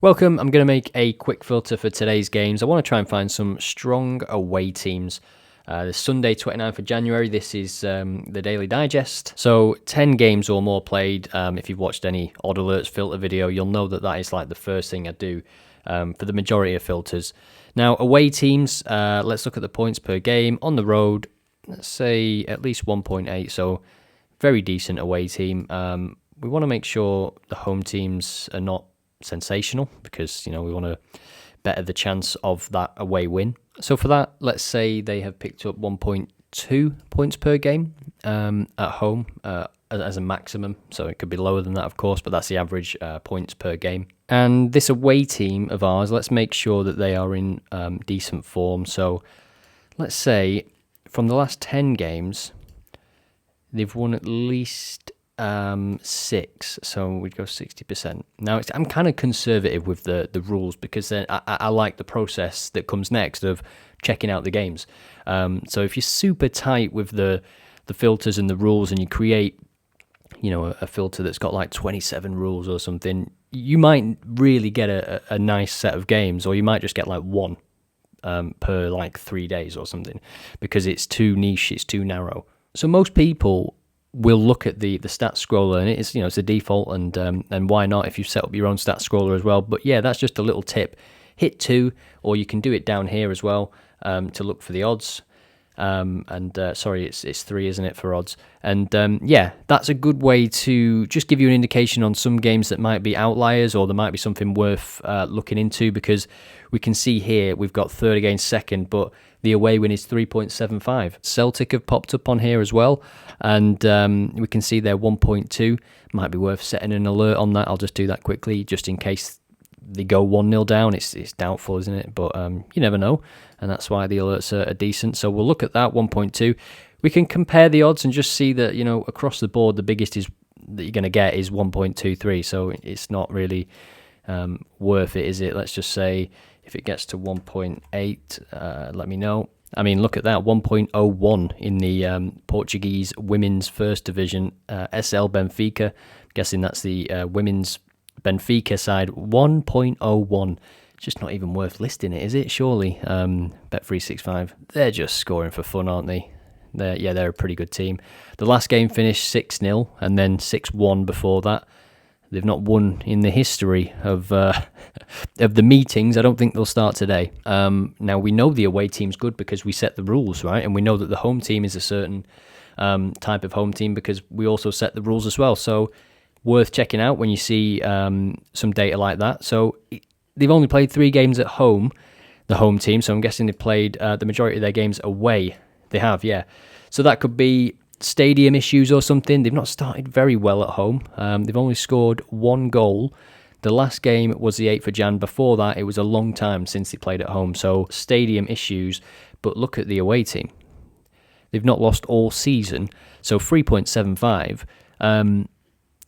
Welcome. I'm going to make a quick filter for today's games. I want to try and find some strong away teams. The Sunday, 29th of January, this is the Daily Digest. So 10 games or more played. If you've watched any Odd Alerts filter video, you'll know that that is like the first thing I do for the majority of filters. Now, away teams, let's look at the points per game. On the road, let's say at least 1.8, so very decent away team. We want to make sure the home teams are not sensational because we want to better the chance of that away win. So for that, let's say they have picked up 1.2 points per game at home as a maximum. So it could be lower than that, of course, but that's the average points per game. And this away team of ours, let's make sure that they are in decent form. So let's say from the last 10 games, they've won at least 6, so we'd go 60%. Now, I'm kind of conservative with the rules because then I like the process that comes next of checking out the games. So if you're super tight with the filters and the rules and you create, a filter that's got like 27 rules or something, you might really get a nice set of games, or you might just get like one per like 3 days or something because it's too niche, it's too narrow. So most people will look at the stats scroller, and it's a default, and why not if you set up your own stats scroller as well. But yeah, that's just a little tip. Hit 2, or you can do it down here as well to look for the odds. Sorry, it's 3, isn't it, for odds? And yeah, that's a good way to just give you an indication on some games that might be outliers, or there might be something worth looking into, because we can see here we've got third against second, but the away win is 3.75. Celtic have popped up on here as well, and we can see they're 1.2. Might be worth setting an alert on that. I'll just do that quickly, just in case they go 1-0 down. It's doubtful, isn't it? But you never know, and that's why the alerts are decent. So we'll look at that, 1.2. We can compare the odds and just see that, across the board, the biggest is that you're going to get is 1.23. So it's not really worth it, is it? Let's just say if it gets to 1.8, let me know. I mean, look at that, 1.01 in the Portuguese women's first division, SL Benfica. I'm guessing that's the women's Benfica side, 1.01. It's just not even worth listing it, is it? Surely. Bet365, they're just scoring for fun, aren't they? They're a pretty good team. The last game finished 6-0 and then 6-1 before that. They've not won in the history of the meetings. I don't think they'll start today. Now, we know the away team's good because we set the rules, right? And we know that the home team is a certain type of home team because we also set the rules as well. So worth checking out when you see some data like that. So they've only played 3 games at home, the home team. So I'm guessing they've played the majority of their games away. They have, yeah. So that could be stadium issues or something. They've not started very well at home. They've only scored 1 goal. The last game was the 8th of Jan. Before that, it was a long time since they played at home. So stadium issues. But look at the away team. They've not lost all season. So 3.75.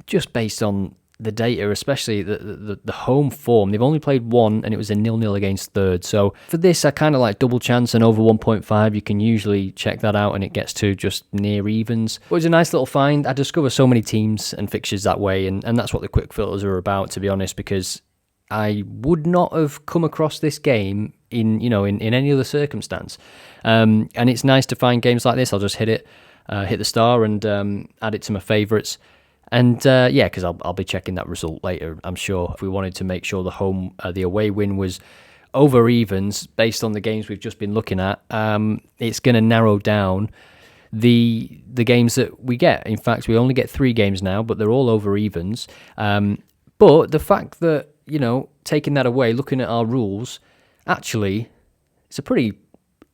Just based on the data, especially the home form, they've only played 1 and it was a 0-0 against third. So for this, I kind of like double chance and over 1.5. You can usually check that out and it gets to just near evens. But it was a nice little find. I discover so many teams and fixtures that way, and that's what the quick filters are about, to be honest, because I would not have come across this game in any other circumstance. And it's nice to find games like this. I'll just hit the star and add it to my favourites. And because I'll be checking that result later, I'm sure. If we wanted to make sure the away win was over evens based on the games we've just been looking at, it's going to narrow down the games that we get. In fact, we only get 3 games now, but they're all over evens. But the fact that, taking that away, looking at our rules, actually, it's a pretty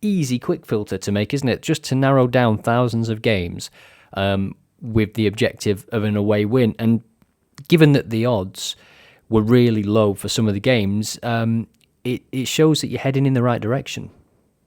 easy quick filter to make, isn't it? Just to narrow down thousands of games with the objective of an away win. And given that the odds were really low for some of the games, it shows that you're heading in the right direction.